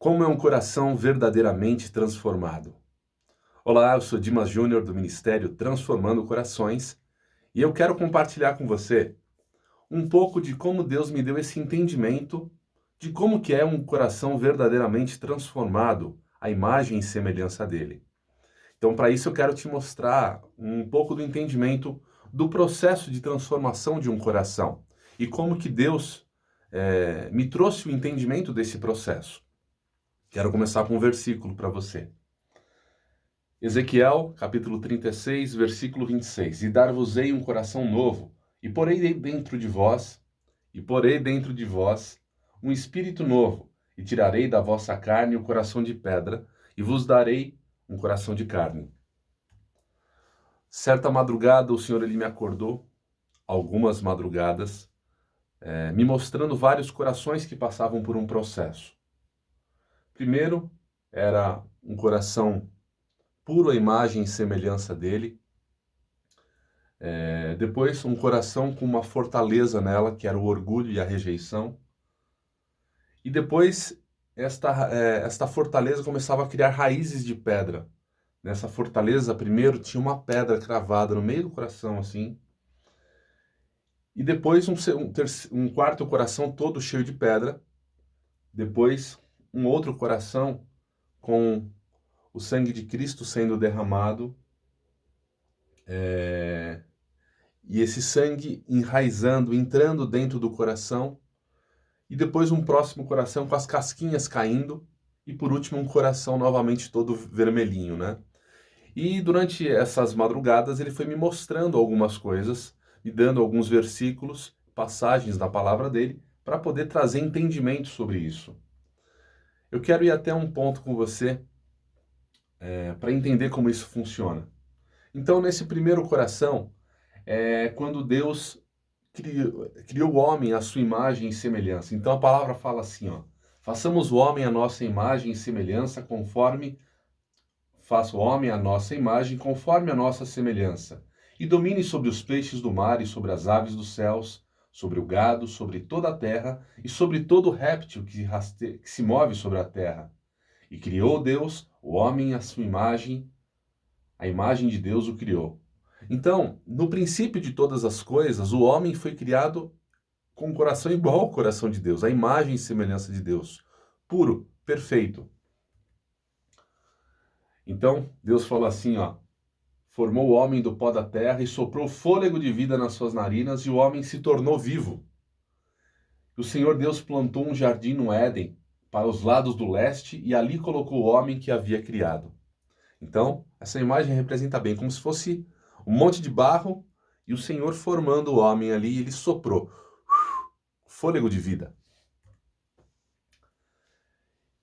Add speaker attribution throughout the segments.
Speaker 1: Como é um coração verdadeiramente transformado? Olá, eu sou Dimas Júnior do Ministério Transformando Corações e eu quero compartilhar com você um pouco de como Deus me deu esse entendimento de como que é um coração verdadeiramente transformado à imagem e semelhança dele. Então, para isso eu quero te mostrar um pouco do entendimento do processo de transformação de um coração e como que Deus me trouxe o entendimento desse processo. Quero começar com um versículo para você. Ezequiel, capítulo 36, versículo 26. E dar-vos-ei um coração novo, e porei dentro de vós, um espírito novo, e tirarei da vossa carne o coração de pedra, e vos darei um coração de carne. Certa madrugada o Senhor ele me acordou, algumas madrugadas, me mostrando vários corações que passavam por um processo. Primeiro, era um coração puro à imagem e semelhança dele. Depois, um coração com uma fortaleza nela, que era o orgulho e a rejeição. E depois, esta fortaleza começava a criar raízes de pedra. Nessa fortaleza, primeiro, tinha uma pedra cravada no meio do coração, assim. E depois, um quarto coração todo cheio de pedra. Depois, um outro coração com o sangue de Cristo sendo derramado. E esse sangue enraizando, entrando dentro do coração, e depois um próximo coração com as casquinhas caindo, e por último um coração novamente todo vermelhinho, né? E durante essas madrugadas ele foi me mostrando algumas coisas, me dando alguns versículos, passagens da palavra dele, para poder trazer entendimento sobre isso. Eu quero ir até um ponto com você, para entender como isso funciona. Então, nesse primeiro coração, quando Deus criou o homem à sua imagem e semelhança. Então a palavra fala assim, ó: façamos o homem à nossa imagem e semelhança, faça o homem à nossa imagem conforme a nossa semelhança, e domine sobre os peixes do mar e sobre as aves dos céus, sobre o gado, sobre toda a terra e sobre todo réptil que se move sobre a terra. E criou Deus o homem à sua imagem, a imagem de Deus o criou. Então, no princípio de todas as coisas, o homem foi criado com um coração igual ao coração de Deus, a imagem e semelhança de Deus, puro, perfeito. Então, Deus falou assim, ó: formou o homem do pó da terra e soprou fôlego de vida nas suas narinas, e o homem se tornou vivo. O Senhor Deus plantou um jardim no Éden, para os lados do leste, e ali colocou o homem que havia criado. Então, essa imagem representa bem como se fosse um monte de barro e o Senhor formando o homem ali, ele soprou fôlego de vida.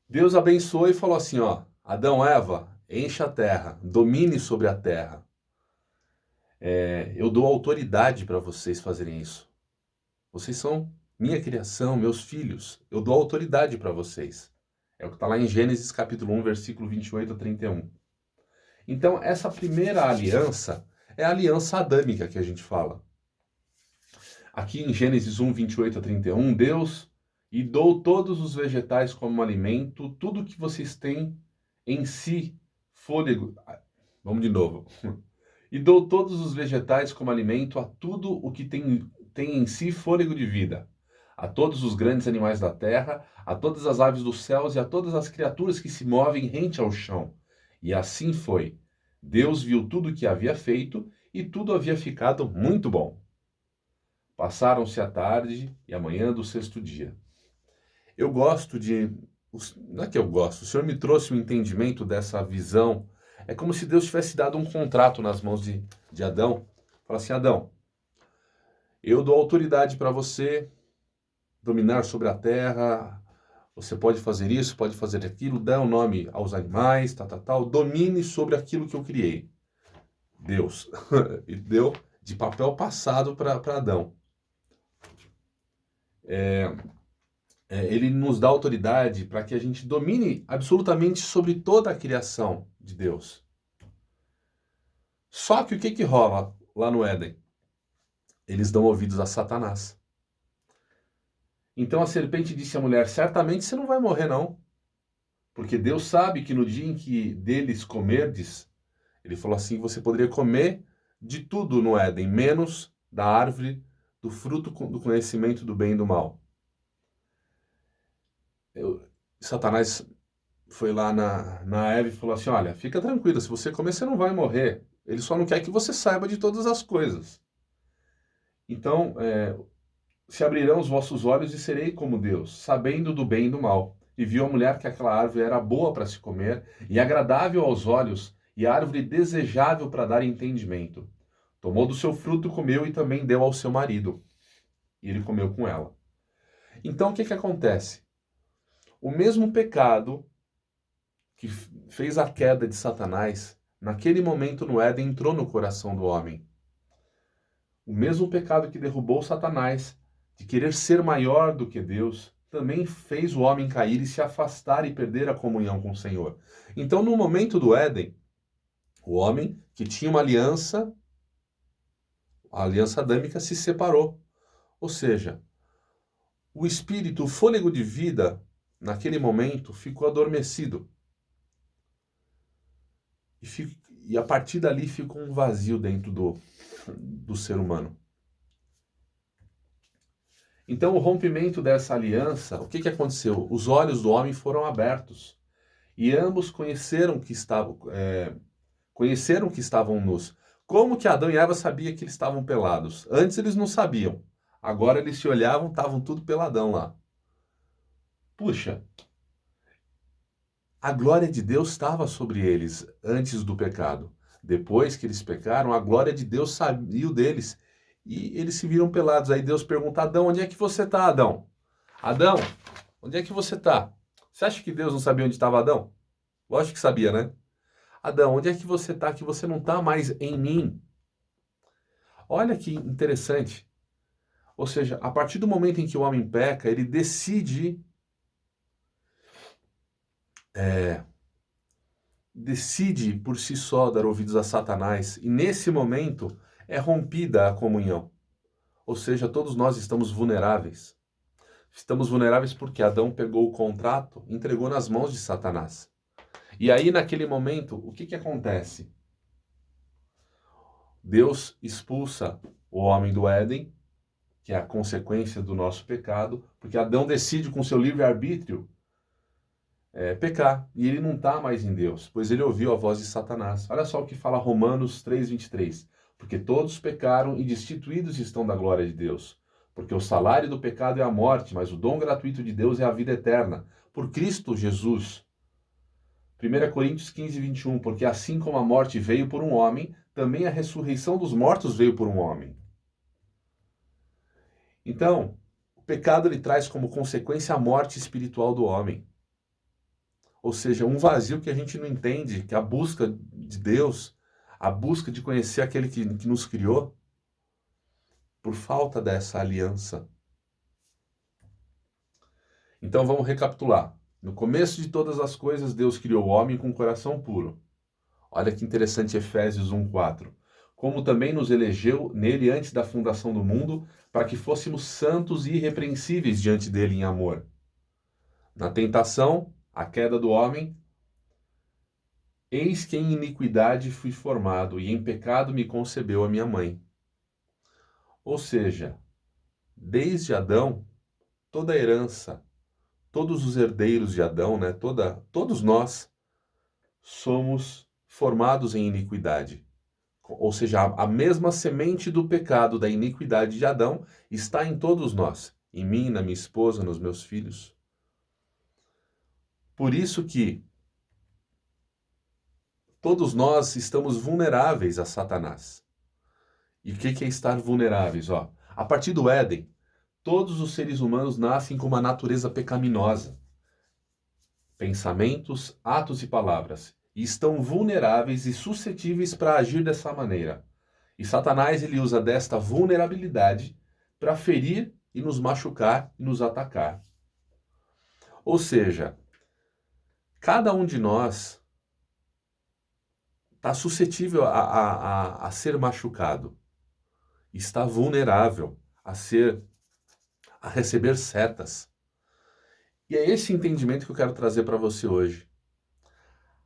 Speaker 1: Deus abençoou e falou assim, ó: Adão, Eva, encha a terra, domine sobre a terra. Eu dou autoridade para vocês fazerem isso. Vocês são minha criação, meus filhos. Eu dou autoridade para vocês. É o que está lá em Gênesis capítulo 1, versículo 28 a 31. Então, essa primeira aliança é a aliança adâmica que a gente fala. Aqui em Gênesis 1, 28 a 31, Deus: e dou todos os vegetais como alimento, tudo que vocês têm em si fôlego. Vamos de novo. E dou todos os vegetais como alimento a tudo o que tem em si fôlego de vida, a todos os grandes animais da terra, a todas as aves dos céus e a todas as criaturas que se movem rente ao chão. E assim foi. Deus viu tudo o que havia feito, e tudo havia ficado muito bom. Passaram-se a tarde e a manhã do sexto dia. Eu gosto de... Não é que eu gosto, o Senhor me trouxe um entendimento dessa visão. É como se Deus tivesse dado um contrato nas mãos de Adão. Fala assim: Adão, eu dou autoridade para você dominar sobre a terra, você pode fazer isso, pode fazer aquilo, dá um nome aos animais, tal, domine sobre aquilo que eu criei. Deus. E deu de papel passado para Adão. Ele nos dá autoridade para que a gente domine absolutamente sobre toda a criação de Deus. Só que o que rola lá no Éden? Eles dão ouvidos a Satanás. Então a serpente disse à mulher: certamente você não vai morrer, não. Porque Deus sabe que no dia em que deles comerdes, ele falou assim, você poderia comer de tudo no Éden, menos da árvore do fruto do conhecimento do bem e do mal. Satanás foi lá na Eva e falou assim, olha, fica tranquila, se você comer, você não vai morrer. Ele só não quer que você saiba de todas as coisas. Então, se abrirão os vossos olhos e serei como Deus, sabendo do bem e do mal. E viu a mulher que aquela árvore era boa para se comer, e agradável aos olhos, e árvore desejável para dar entendimento. Tomou do seu fruto, comeu e também deu ao seu marido. E ele comeu com ela. Então, o que acontece? O mesmo pecado que fez a queda de Satanás, naquele momento no Éden, entrou no coração do homem. O mesmo pecado que derrubou Satanás, de querer ser maior do que Deus, também fez o homem cair e se afastar e perder a comunhão com o Senhor. Então, no momento do Éden, o homem que tinha uma aliança, a aliança adâmica, se separou. Ou seja, o espírito, o fôlego de vida, naquele momento, ficou adormecido. E a partir dali ficou um vazio dentro do ser humano. Então, o rompimento dessa aliança, o que aconteceu? Os olhos do homem foram abertos e ambos conheceram que estavam nus. Como que Adão e Eva sabiam que eles estavam pelados? Antes eles não sabiam. Agora eles se olhavam, estavam tudo peladão lá. Puxa, a glória de Deus estava sobre eles antes do pecado. Depois que eles pecaram, a glória de Deus saiu deles e eles se viram pelados. Aí Deus pergunta: Adão, onde é que você está, Adão? Adão, onde é que você está? Você acha que Deus não sabia onde estava Adão? Lógico que sabia, né? Adão, onde é que você está que você não está mais em mim? Olha que interessante. Ou seja, a partir do momento em que o homem peca, ele decide por si só dar ouvidos a Satanás. E nesse momento é rompida a comunhão. Ou seja, todos nós estamos vulneráveis. Estamos vulneráveis porque Adão pegou o contrato, entregou nas mãos de Satanás. E aí, naquele momento, o que acontece? Deus expulsa o homem do Éden, que é a consequência do nosso pecado, porque Adão decide com seu livre-arbítrio pecar, e ele não está mais em Deus, pois ele ouviu a voz de Satanás. Olha só o que fala Romanos 3:23. Porque todos pecaram e destituídos estão da glória de Deus. Porque o salário do pecado é a morte, mas o dom gratuito de Deus é a vida eterna, por Cristo Jesus. 1 Coríntios 15:21. Porque assim como a morte veio por um homem, também a ressurreição dos mortos veio por um homem. Então, o pecado ele traz como consequência a morte espiritual do homem. Ou seja, um vazio que a gente não entende, que a busca de Deus, a busca de conhecer aquele que nos criou, por falta dessa aliança. Então vamos recapitular. No começo de todas as coisas, Deus criou o homem com um coração puro. Olha que interessante Efésios 1:4. Como também nos elegeu nele antes da fundação do mundo, para que fôssemos santos e irrepreensíveis diante dele em amor. Na tentação, a queda do homem, eis que em iniquidade fui formado, e em pecado me concebeu a minha mãe. Ou seja, desde Adão, toda a herança, todos os herdeiros de Adão, né, todos nós somos formados em iniquidade. Ou seja, a mesma semente do pecado, da iniquidade de Adão, está em todos nós, em mim, na minha esposa, nos meus filhos. Por isso que todos nós estamos vulneráveis a Satanás. E o que é estar vulneráveis? A partir do Éden, todos os seres humanos nascem com uma natureza pecaminosa. Pensamentos, atos e palavras. E estão vulneráveis e suscetíveis para agir dessa maneira. E Satanás ele usa desta vulnerabilidade para ferir e nos machucar e nos atacar. Ou seja, cada um de nós está suscetível a ser machucado. Está vulnerável a receber setas. E é esse entendimento que eu quero trazer para você hoje.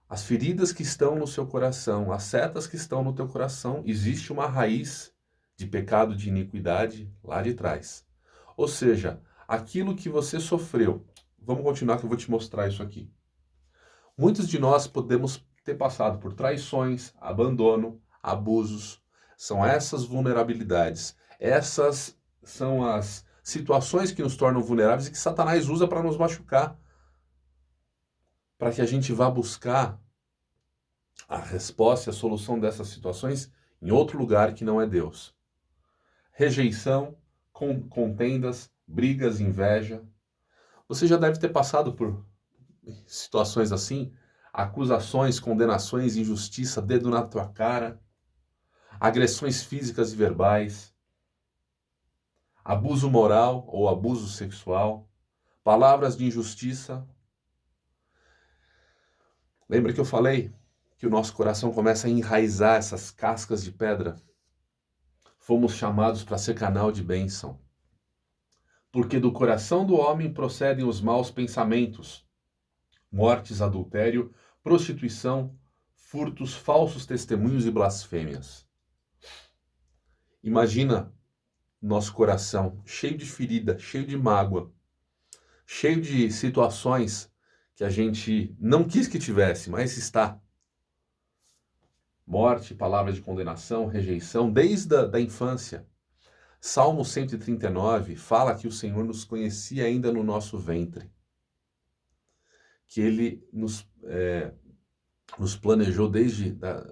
Speaker 1: As feridas que estão no seu coração, as setas que estão no teu coração, existe uma raiz de pecado, de iniquidade lá de trás. Ou seja, aquilo que você sofreu. Vamos continuar que eu vou te mostrar isso aqui. Muitos de nós podemos ter passado por traições, abandono, abusos. São essas vulnerabilidades. Essas são as situações que nos tornam vulneráveis e que Satanás usa para nos machucar. Para que a gente vá buscar a resposta e a solução dessas situações em outro lugar que não é Deus. Rejeição, contendas, brigas, inveja. Você já deve ter passado por situações assim, acusações, condenações, injustiça, dedo na tua cara, agressões físicas e verbais, abuso moral ou abuso sexual, palavras de injustiça. Lembra que eu falei que o nosso coração começa a enraizar essas cascas de pedra? Fomos chamados para ser canal de bênção. Porque do coração do homem procedem os maus pensamentos, mortes, adultério, prostituição, furtos, falsos testemunhos e blasfêmias. Imagina nosso coração cheio de ferida, cheio de mágoa, cheio de situações que a gente não quis que tivesse, mas está. Morte, palavras de condenação, rejeição, desde a infância. Salmo 139 fala que o Senhor nos conhecia ainda no nosso ventre. Que Ele nos planejou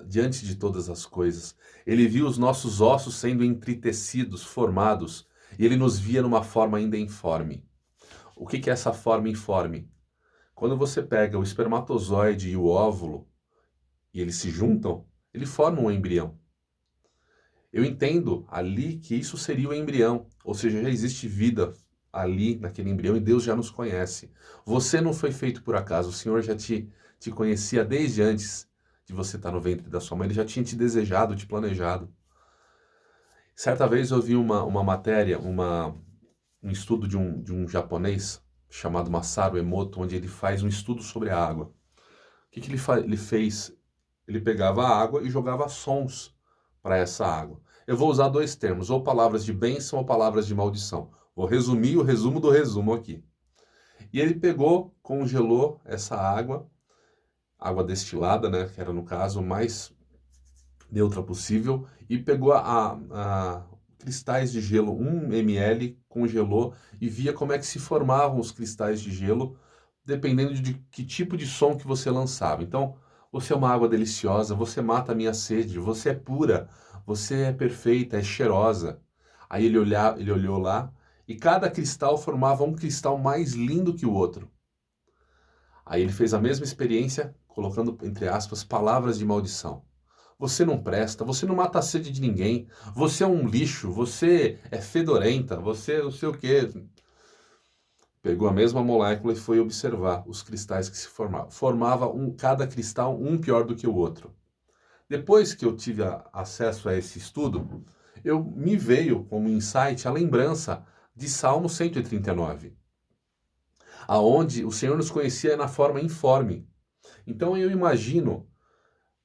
Speaker 1: diante de todas as coisas. Ele viu os nossos ossos sendo entritecidos, formados, e Ele nos via numa forma ainda informe. O que é essa forma informe? Quando você pega o espermatozoide e o óvulo, e eles se juntam, ele forma um embrião. Eu entendo ali que isso seria o embrião, ou seja, já existe vida ali naquele embrião e Deus já nos conhece. Você não foi feito por acaso, o Senhor já te conhecia desde antes de você estar no ventre da sua mãe, Ele já tinha te desejado, te planejado. Certa vez eu vi uma matéria, um estudo de um japonês chamado Masaru Emoto, onde ele faz um estudo sobre a água. O que ele fez? Ele pegava a água e jogava sons para essa água. Eu vou usar dois termos, ou palavras de bênção ou palavras de maldição. Vou resumir o resumo do resumo aqui. E ele pegou, congelou essa água destilada, né, que era no caso o mais neutra possível, e pegou cristais de gelo, 1 ml, congelou e via como é que se formavam os cristais de gelo, dependendo de que tipo de som que você lançava. Então, você é uma água deliciosa, você mata a minha sede, você é pura, você é perfeita, é cheirosa. Aí ele olhou lá e cada cristal formava um cristal mais lindo que o outro. Aí ele fez a mesma experiência, colocando, entre aspas, palavras de maldição. Você não presta, você não mata a sede de ninguém, você é um lixo, você é fedorenta, você não sei o quê. Pegou a mesma molécula e foi observar os cristais que se formavam. Formava cada cristal um pior do que o outro. Depois que eu tive acesso a esse estudo, me veio como insight a lembrança de Salmo 139, aonde o Senhor nos conhecia na forma informe. Então eu imagino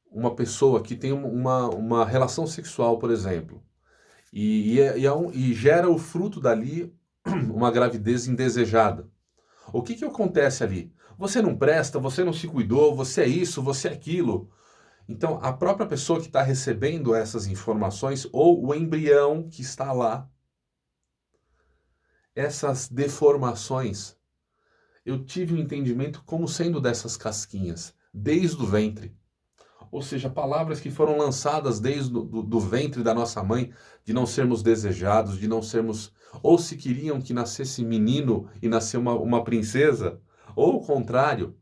Speaker 1: uma pessoa que tem uma relação sexual, por exemplo, e gera o fruto dali uma gravidez indesejada. O que acontece ali? Você não presta, você não se cuidou, você é isso, você é aquilo. Então, a própria pessoa que está recebendo essas informações, ou o embrião que está lá, essas deformações, eu tive um entendimento como sendo dessas casquinhas, desde o ventre. Ou seja, palavras que foram lançadas desde do ventre da nossa mãe, de não sermos desejados, de não sermos... Ou se queriam que nascesse menino e nasceu uma princesa, ou o contrário.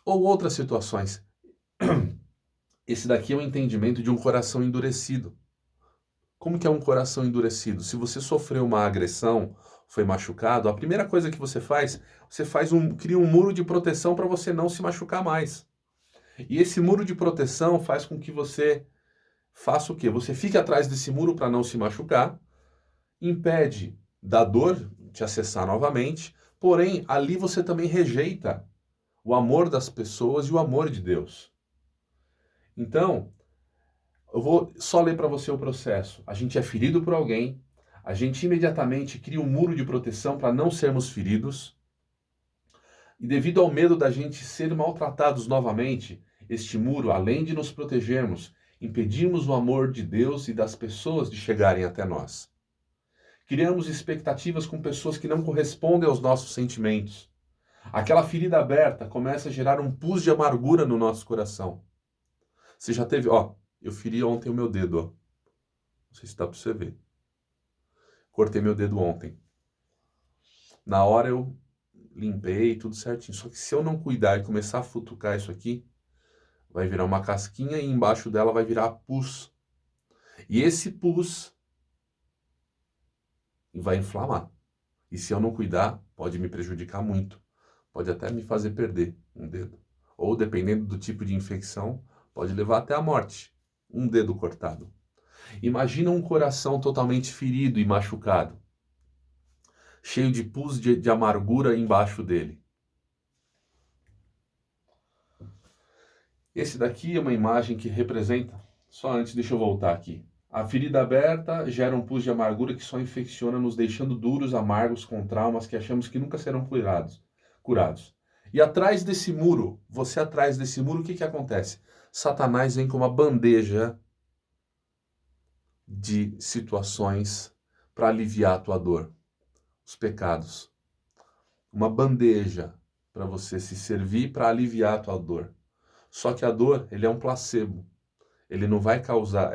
Speaker 1: Ou outras situações. Esse daqui é o entendimento de um coração endurecido. Como que é um coração endurecido? Se você sofreu uma agressão, foi machucado, a primeira coisa que você faz, cria um muro de proteção para você não se machucar mais. E esse muro de proteção faz com que você faça o quê? Você fique atrás desse muro para não se machucar, impede da dor te acessar novamente, Porém, ali você também rejeita o amor das pessoas e o amor de Deus. Então, eu vou só ler para você o processo. A gente é ferido por alguém, a gente imediatamente cria um muro de proteção para não sermos feridos, e devido ao medo da gente ser maltratados novamente, este muro, além de nos protegermos, impedimos o amor de Deus e das pessoas de chegarem até nós. Criamos expectativas com pessoas que não correspondem aos nossos sentimentos. Aquela ferida aberta começa a gerar um pus de amargura no nosso coração. Você já teve, eu feri ontem o meu dedo, Não sei se dá para você ver. Cortei meu dedo ontem. Na hora eu limpei tudo certinho. Só que se eu não cuidar e começar a futucar isso aqui, vai virar uma casquinha e embaixo dela vai virar pus. E esse pus vai inflamar. E se eu não cuidar, pode me prejudicar muito. Pode até me fazer perder um dedo. Ou, dependendo do tipo de infecção, pode levar até a morte. Um dedo cortado. Imagina um coração totalmente ferido e machucado, cheio de pus de amargura embaixo dele. Esse daqui é uma imagem que representa, só antes, deixa eu voltar aqui. A ferida aberta gera um pus de amargura que só infecciona, nos deixando duros, amargos, com traumas que achamos que nunca serão curados. E atrás desse muro, você atrás desse muro, o que acontece? Satanás vem com uma bandeja de situações para aliviar a tua dor, os pecados. Uma bandeja para você se servir para aliviar a tua dor. Só que a dor, ele é um placebo. Ele não vai causar,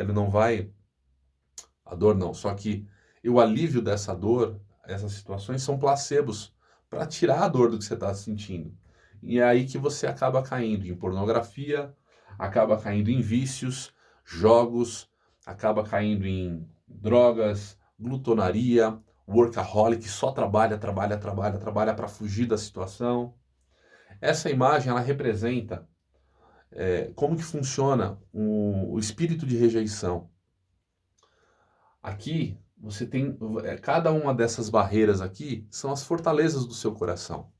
Speaker 1: a dor não, só que o alívio dessa dor, essas situações são placebos para tirar a dor do que você está sentindo. E é aí que você acaba caindo em pornografia, acaba caindo em vícios, jogos, acaba caindo em drogas, glutonaria, workaholic, só trabalha para fugir da situação. Essa imagem, ela representa como que funciona o espírito de rejeição. Aqui, você tem, cada uma dessas barreiras aqui são as fortalezas do seu coração.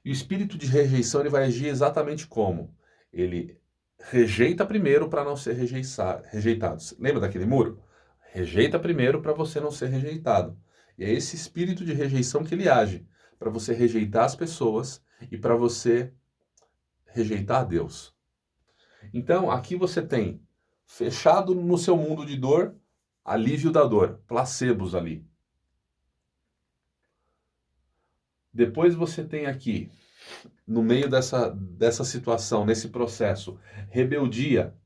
Speaker 1: E o espírito de rejeição, ele vai agir exatamente como? Ele rejeita primeiro para não ser rejeitado. Lembra daquele muro? Rejeita primeiro para você não ser rejeitado. E é esse espírito de rejeição que ele age, para você rejeitar as pessoas e para você rejeitar a Deus. Então, aqui você tem, fechado no seu mundo de dor, alívio da dor, placebos ali. Depois você tem aqui, no meio dessa situação, nesse processo, rebeldia.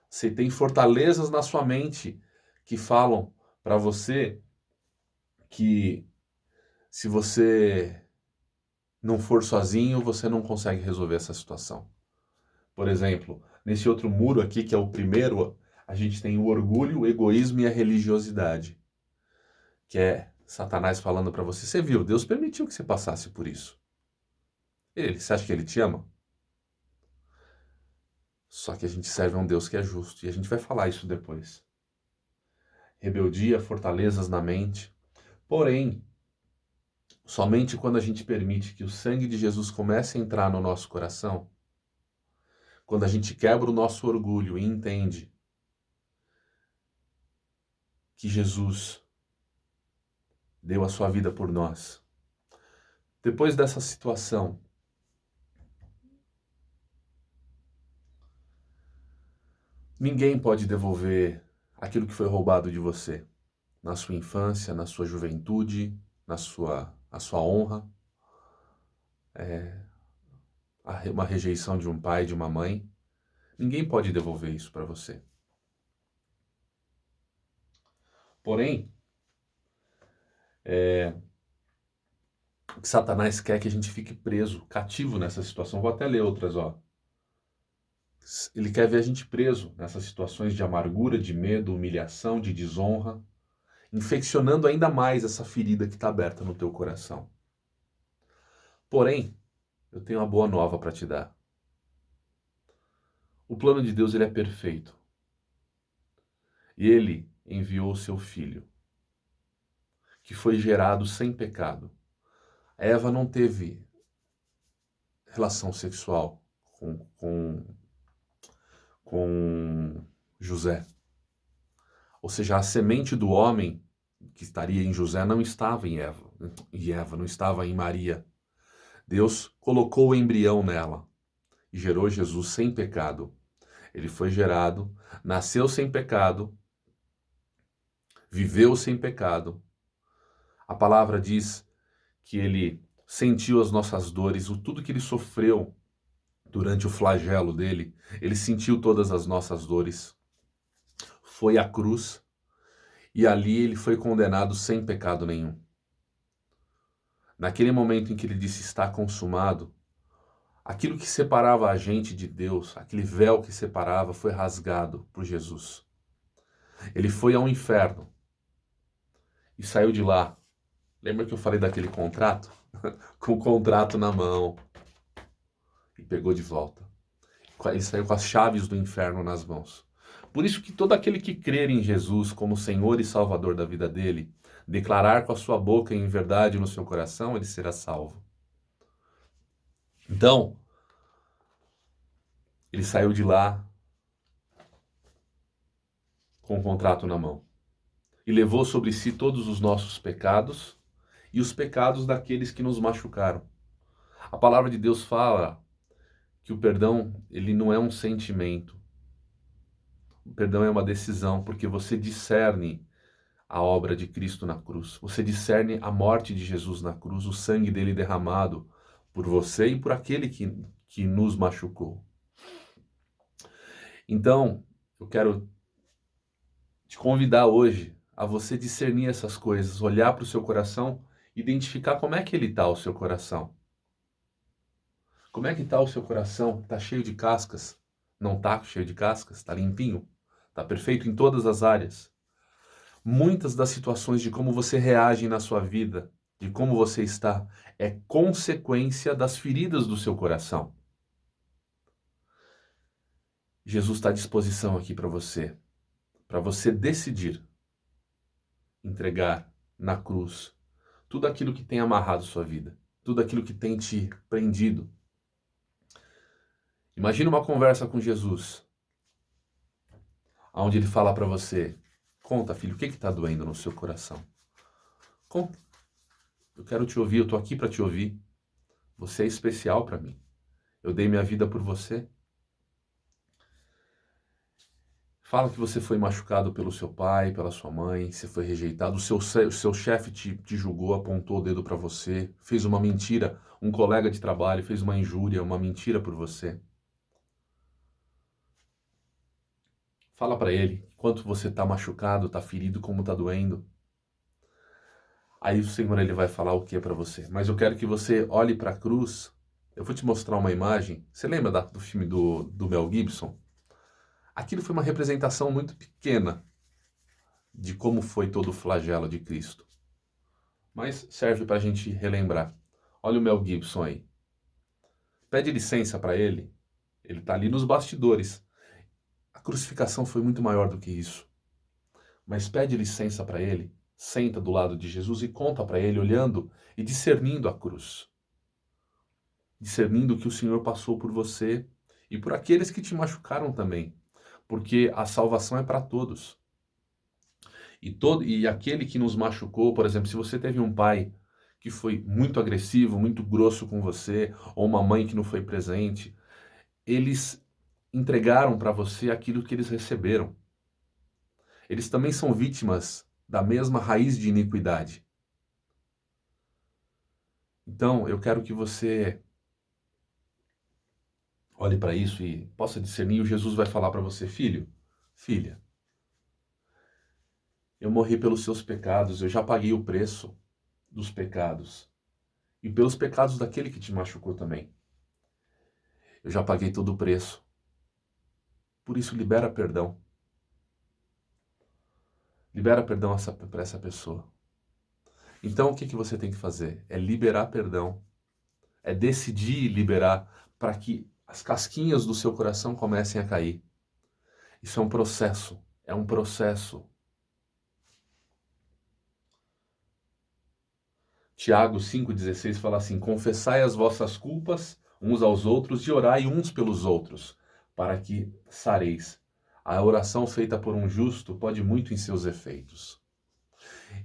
Speaker 1: Você tem fortalezas na sua mente que falam para você que se você não for sozinho, você não consegue resolver essa situação. Por exemplo, nesse outro muro aqui, que é o primeiro, a gente tem o orgulho, o egoísmo e a religiosidade. Que é Satanás falando para você, você viu, Deus permitiu que você passasse por isso. Você acha que ele te ama? Só que a gente serve a um Deus que é justo, e a gente vai falar isso depois. Rebeldia, fortalezas na mente. Porém, somente quando a gente permite que o sangue de Jesus comece a entrar no nosso coração, quando a gente quebra o nosso orgulho e entende que Jesus deu a sua vida por nós. Depois dessa situação, ninguém pode devolver aquilo que foi roubado de você, na sua infância, na sua juventude, a sua honra, uma rejeição de um pai, de uma mãe. Ninguém pode devolver isso para você. Porém, o que Satanás quer é que a gente fique preso, cativo nessa situação. Vou até ler outras, Ele quer ver a gente preso nessas situações de amargura, de medo, humilhação, de desonra, infeccionando ainda mais essa ferida que está aberta no teu coração. Porém, eu tenho uma boa nova para te dar. O plano de Deus, ele é perfeito. E ele enviou o seu Filho, que foi gerado sem pecado. A Eva não teve relação sexual com José. Ou seja, a semente do homem que estaria em José não estava em Eva, não estava em Maria. Deus colocou o embrião nela e gerou Jesus sem pecado. Ele foi gerado, nasceu sem pecado, viveu sem pecado. A palavra diz que ele sentiu as nossas dores, tudo que ele sofreu durante o flagelo dele, ele sentiu todas as nossas dores. Foi à cruz e ali ele foi condenado sem pecado nenhum. Naquele momento em que ele disse está consumado, aquilo que separava a gente de Deus, aquele véu que separava, foi rasgado por Jesus. Ele foi ao inferno e saiu de lá. Lembra que eu falei daquele contrato? Com o contrato na mão. E pegou de volta. Ele saiu com as chaves do inferno nas mãos. Por isso que todo aquele que crer em Jesus como Senhor e Salvador da vida dele, declarar com a sua boca em verdade no seu coração, ele será salvo. Então, ele saiu de lá com o contrato na mão. E levou sobre si todos os nossos pecados e os pecados daqueles que nos machucaram. A palavra de Deus fala que o perdão, ele não é um sentimento. O perdão é uma decisão, porque você discerne a obra de Cristo na cruz. Você discerne a morte de Jesus na cruz, o sangue dele derramado por você e por aquele que nos machucou. Então, eu quero te convidar hoje a você discernir essas coisas, olhar para o seu coração, identificar como é que ele está, o seu coração. Como é que está o seu coração? Está cheio de cascas? Não está cheio de cascas? Está limpinho? Está perfeito em todas as áreas? Muitas das situações de como você reage na sua vida, de como você está, é consequência das feridas do seu coração. Jesus está à disposição aqui para você decidir entregar na cruz tudo aquilo que tem amarrado sua vida, tudo aquilo que tem te prendido. Imagina uma conversa com Jesus, onde ele fala para você: conta, filho, o que está doendo no seu coração? Conta. Eu quero te ouvir, eu estou aqui para te ouvir. Você é especial para mim. Eu dei minha vida por você. Fala que você foi machucado pelo seu pai, pela sua mãe, você foi rejeitado, o seu chefe te julgou, apontou o dedo para você, fez uma mentira, um colega de trabalho fez uma injúria, uma mentira por você. Fala para ele quanto você está machucado, está ferido, como está doendo. Aí o Senhor ele vai falar o que para você. Mas eu quero que você olhe para a cruz. Eu vou te mostrar uma imagem. Você lembra do filme do Mel Gibson? Aquilo foi uma representação muito pequena de como foi todo o flagelo de Cristo. Mas serve para a gente relembrar. Olha o Mel Gibson aí. Pede licença para ele. Ele está ali nos bastidores. A crucificação foi muito maior do que isso. Mas pede licença para ele, senta do lado de Jesus e conta para ele, olhando e discernindo a cruz. Discernindo que o Senhor passou por você e por aqueles que te machucaram também. Porque a salvação é para todos. E aquele que nos machucou, por exemplo, se você teve um pai que foi muito agressivo, muito grosso com você, ou uma mãe que não foi presente, eles entregaram para você aquilo que eles receberam. Eles também são vítimas da mesma raiz de iniquidade. Então, eu quero que você olhe para isso e possa discernir. O Jesus vai falar para você: filho, filha, eu morri pelos seus pecados, eu já paguei o preço dos pecados. E pelos pecados daquele que te machucou também. Eu já paguei todo o preço. Por isso, libera perdão. Libera perdão para essa pessoa. Então, o que você tem que fazer? É liberar perdão. É decidir liberar para que as casquinhas do seu coração comecem a cair. Isso é um processo. É um processo. Tiago 5,16 fala assim: confessai as vossas culpas uns aos outros e orai uns pelos outros, para que sareis. A oração feita por um justo pode muito em seus efeitos.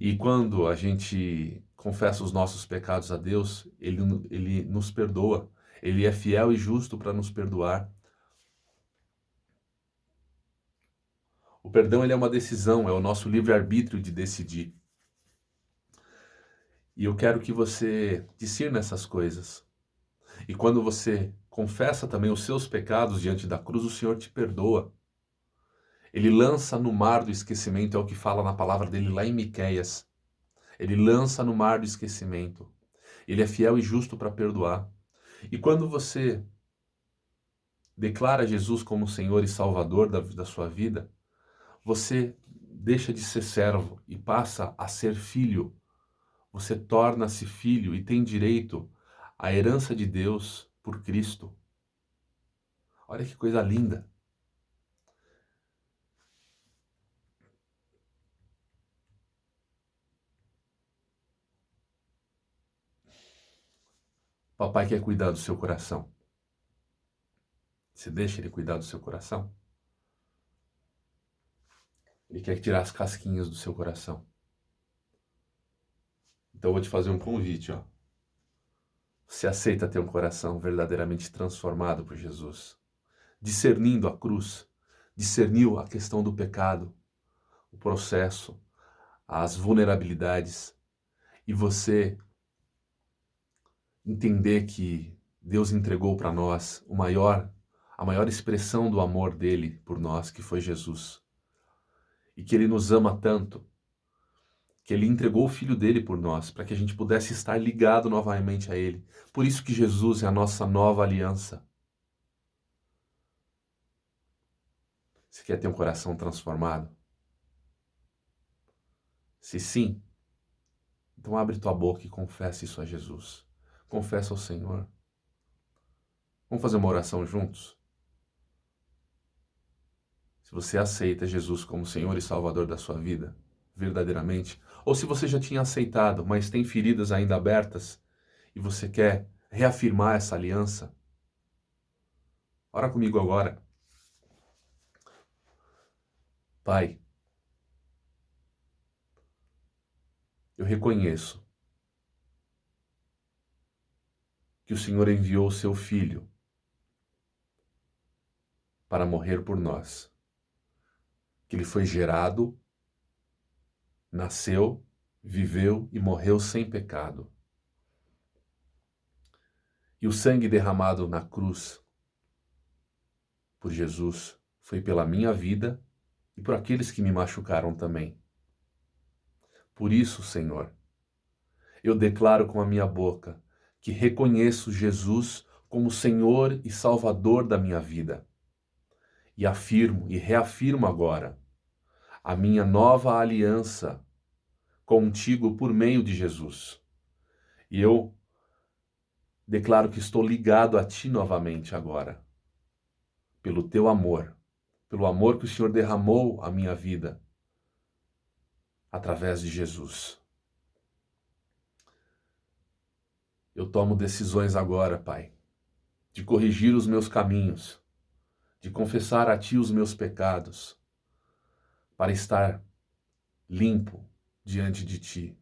Speaker 1: E quando a gente confessa os nossos pecados a Deus, Ele nos perdoa. Ele é fiel e justo para nos perdoar. O perdão ele é uma decisão, é o nosso livre-arbítrio de decidir. E eu quero que você discirna essas coisas. E quando você confessa também os seus pecados diante da cruz, o Senhor te perdoa. Ele lança no mar do esquecimento, é o que fala na palavra dele lá em Miqueias. Ele lança no mar do esquecimento. Ele é fiel e justo para perdoar. E quando você declara Jesus como Senhor e Salvador da sua vida, você deixa de ser servo e passa a ser filho. Você torna-se filho e tem direito à herança de Deus por Cristo. Olha que coisa linda. Papai quer cuidar do seu coração. Você deixa ele cuidar do seu coração? Ele quer tirar as casquinhas do seu coração. Então eu vou te fazer um convite, ó. Você aceita ter um coração verdadeiramente transformado por Jesus? Discernindo a cruz, discerniu a questão do pecado, o processo, as vulnerabilidades, e você entender que Deus entregou para nós a maior expressão do amor dele por nós, que foi Jesus. E que ele nos ama tanto, que ele entregou o filho dele por nós, para que a gente pudesse estar ligado novamente a ele. Por isso que Jesus é a nossa nova aliança. Você quer ter um coração transformado? Se sim, então abre tua boca e confessa isso a Jesus. Confessa ao Senhor. Vamos fazer uma oração juntos? Se você aceita Jesus como Senhor e Salvador da sua vida, verdadeiramente, ou se você já tinha aceitado, mas tem feridas ainda abertas e você quer reafirmar essa aliança, ora comigo agora. Pai, eu reconheço que o Senhor enviou o seu Filho para morrer por nós, que ele foi gerado, nasceu, viveu e morreu sem pecado. E o sangue derramado na cruz por Jesus foi pela minha vida e por aqueles que me machucaram também. Por isso, Senhor, eu declaro com a minha boca que reconheço Jesus como Senhor e Salvador da minha vida. E afirmo e reafirmo agora a minha nova aliança contigo por meio de Jesus. E eu declaro que estou ligado a Ti novamente agora, pelo Teu amor, pelo amor que o Senhor derramou à minha vida, através de Jesus. Eu tomo decisões agora, Pai, de corrigir os meus caminhos, de confessar a Ti os meus pecados, para estar limpo diante de Ti.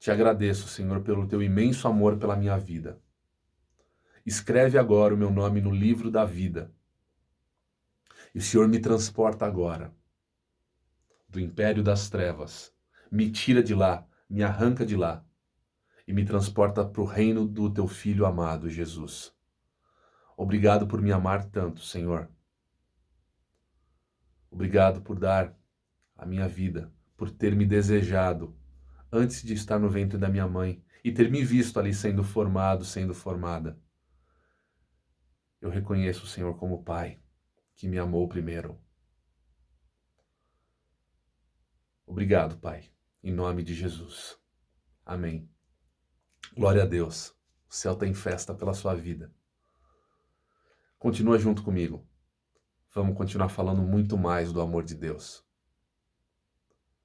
Speaker 1: Te agradeço, Senhor, pelo Teu imenso amor pela minha vida. Escreve agora o meu nome no livro da vida. E o Senhor me transporta agora do império das trevas, me tira de lá, me arranca de lá e me transporta para o reino do Teu Filho amado, Jesus. Obrigado por me amar tanto, Senhor. Obrigado por dar a minha vida, por ter me desejado antes de estar no ventre da minha mãe e ter me visto ali sendo formado, sendo formada. Eu reconheço o Senhor como Pai, que me amou primeiro. Obrigado, Pai, em nome de Jesus. Amém. Glória a Deus. O céu tem festa pela sua vida. Continua junto comigo. Vamos continuar falando muito mais do amor de Deus.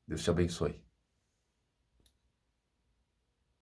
Speaker 1: Deus te abençoe.